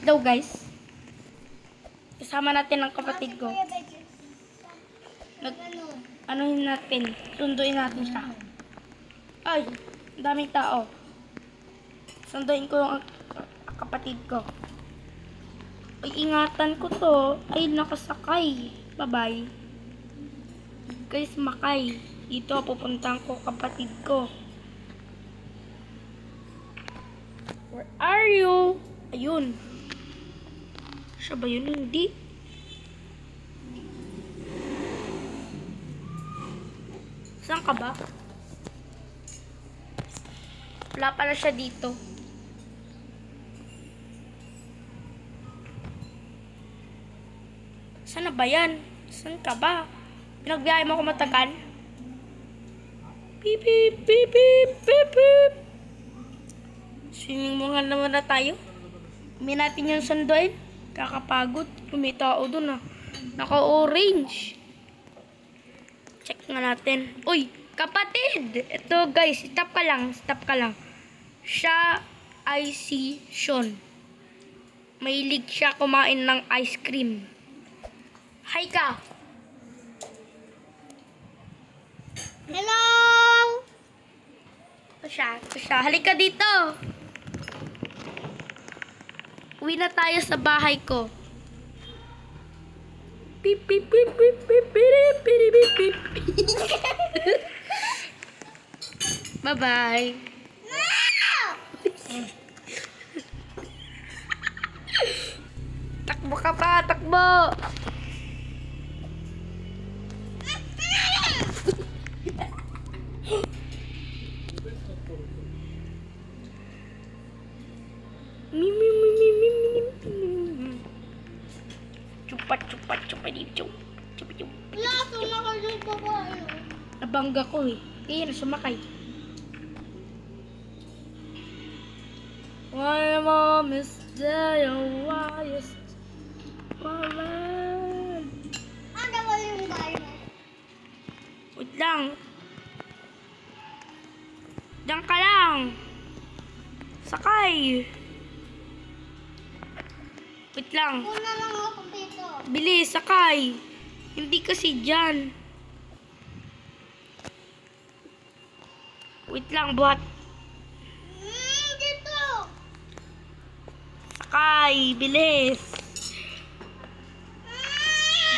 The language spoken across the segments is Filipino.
daw guys. Kasama natin ang kapatid ko. Anuhin natin. Sunduin natin siya. Ay, ang daming tao. Sunduin ko yung kapatid ko. Ay, ingatan ko to. Ay, nakasakay. Bye-bye. Guys, makay. Dito, pupuntahan ko kapatid ko. Where are you? Ayun. Siya ba yun? Hindi. Saan ka ba? Wala pala siya dito. Saan na ba yan? Saan ka ba? Pinagbiyahe mo ako matagal? Beep, beep, beep, beep, beep, beep. Swimming mo nga naman na tayo. Hindi natin yung sunduin. Kakapagod. May tao dun ah. Naka-orange. Check nga natin. Uy, kapatid! Ito guys, stop ka lang. Stop ka lang. Siya ay si Sean. Mahilig siya kumain ng ice cream. Hi ka! Hello! Ito siya. Halika dito. Uwi na tayo sa bahay ko. Beep, beep, beep, beep, beep, beep, beep, beep, beep. Bye-bye. Takbo ka pa, takbo. Laso na kayo babae. Nabangga ko eh. Kaya na sumakay. My mom is there, why is woman? Ano ba yung bahay mo? Wait lang. Diyan ka lang. Sakay. Wait lang. Una lang ako dito. Bilis, sakay. Hindi kasi dyan. Wait lang, buhat. Dito. Sakay, bilis.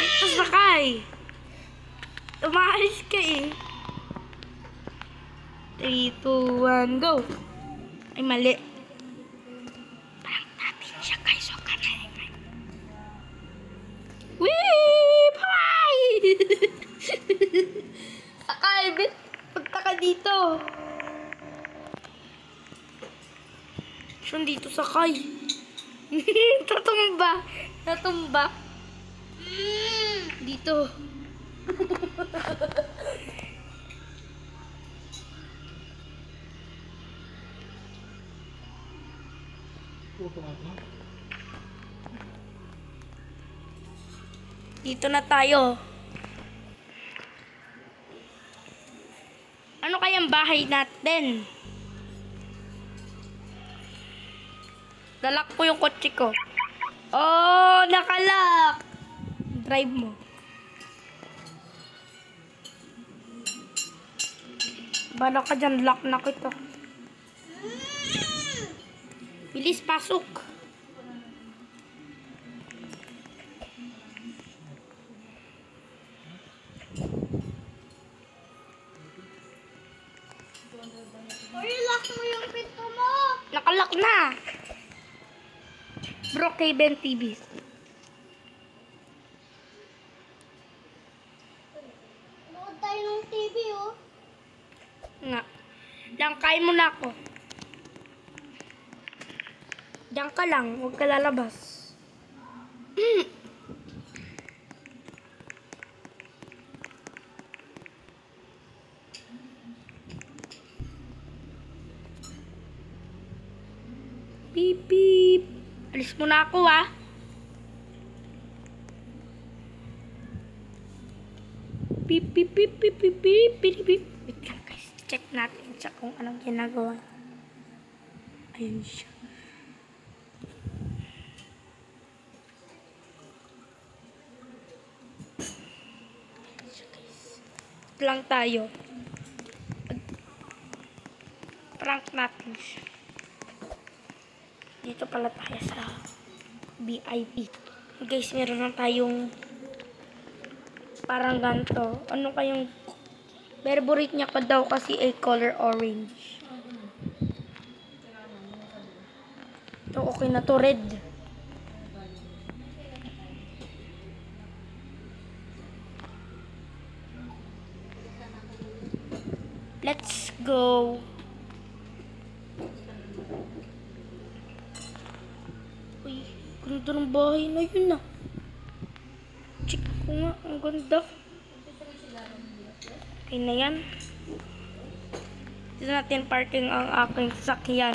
Dito sakay. Umalis ka eh. 3, 2, 1, go. Ay, mali. Parang natin siya guys. Huwag ka na ingay. Weep! Hi! Sakay, bit. Punta ka dito. Siya dito sakay. Tatumba. Tatumba. Dito. Dito na tayo. Ano kayang bahay natin? Dalak ko yung kotse ko. Oh, nakalak. Drive mo. Bala ka dyan, lock na kita. Bilis, pasok. Uy, lock mo yung pinto mo. Nakalak na. Brookhaven TV. Nood tayo ng TV, oh. Nga. Langkay mo na ako. Diyan ka lang. Huwag ka lalabas. Beep, beep. Alis mo na ako, ah. Beep, beep, beep, beep, beep, beep, beep, beep. Wait lang, guys. Check natin siya kung anong ginagawa. Ayun siya. lang tayo. Prank natin siya. Dito pala tayo sa VIP. Guys, meron lang tayong parang ganito. Ano kayong favorite niya pa daw kasi ay color orange. Ito okay na to, red. Let's go. Uy, ganda ng bahay na yun ah. Check ko nga, ang ganda. Okay na yan. Dito natin parking ang aking sasakyan.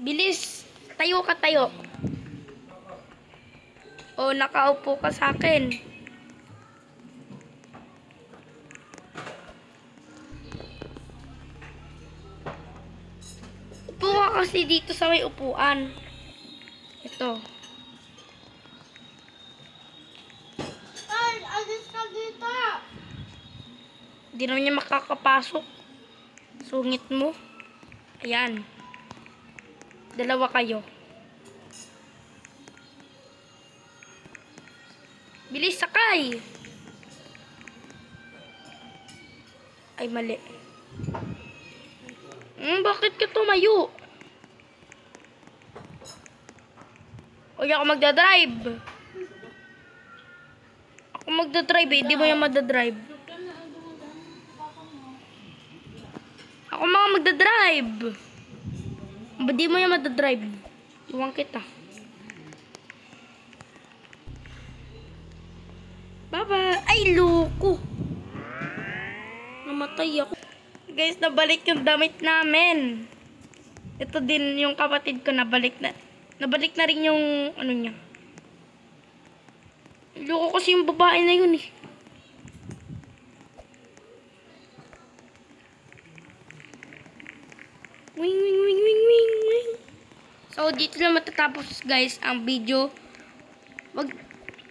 Bilis! Tayo ka, tayo. O, nakaupo ka sa akin. Upo ka kasi dito sa may upuan. Ito. Ay, alis ka dito. Hindi naman niya makakapasok. Sungit mo. Ayan. Dalawa kayo. Bilis, sakay! Ay, mali. Bakit ka tumayo? Uy, ako magdadrive. Ako magdadrive eh. Hindi mo yung magdadrive. Ako mga magdadrive. Ba't di mo yung magdadrive? Iwan kita. Bye-bye. Ay, loko. Namatay ako. Guys, nabalik yung damit namin. Ito din yung kapatid ko, nabalik na. Nabalik na rin yung ano niya. Loko kasi yung babae na yun eh. Wing, wing, wing, wing, wing, wing. So, dito na matatapos guys ang video.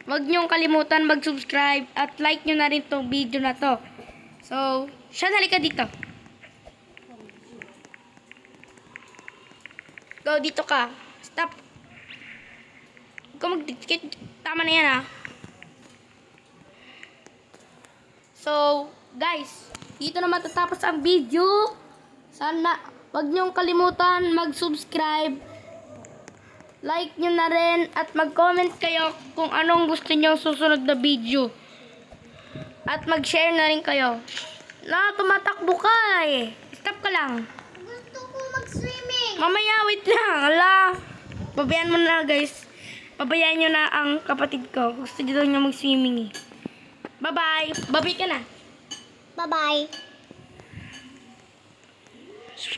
Wag niyong kalimutan mag-subscribe at like nyo na rin tong video na to. So, siya, halika dito. Go, dito ka. Stop. Huwag ka mag-dikit. Tama na yan, ha. So, guys, dito na matatapos ang video. Sana, wag niyong kalimutan mag-subscribe. Like nyo na rin at mag-comment kayo kung anong gusto nyo susunod na video. At mag-share na rin kayo. Tumatakbo ka eh. Stop ka lang. Gusto ko mag-swimming. Mamaya, wait lang. Hala. Babayaan mo na, guys. Babayaan nyo na ang kapatid ko. Gusto nyo mag-swimming eh. Bye-bye. Bye-bye ka na. Bye-bye.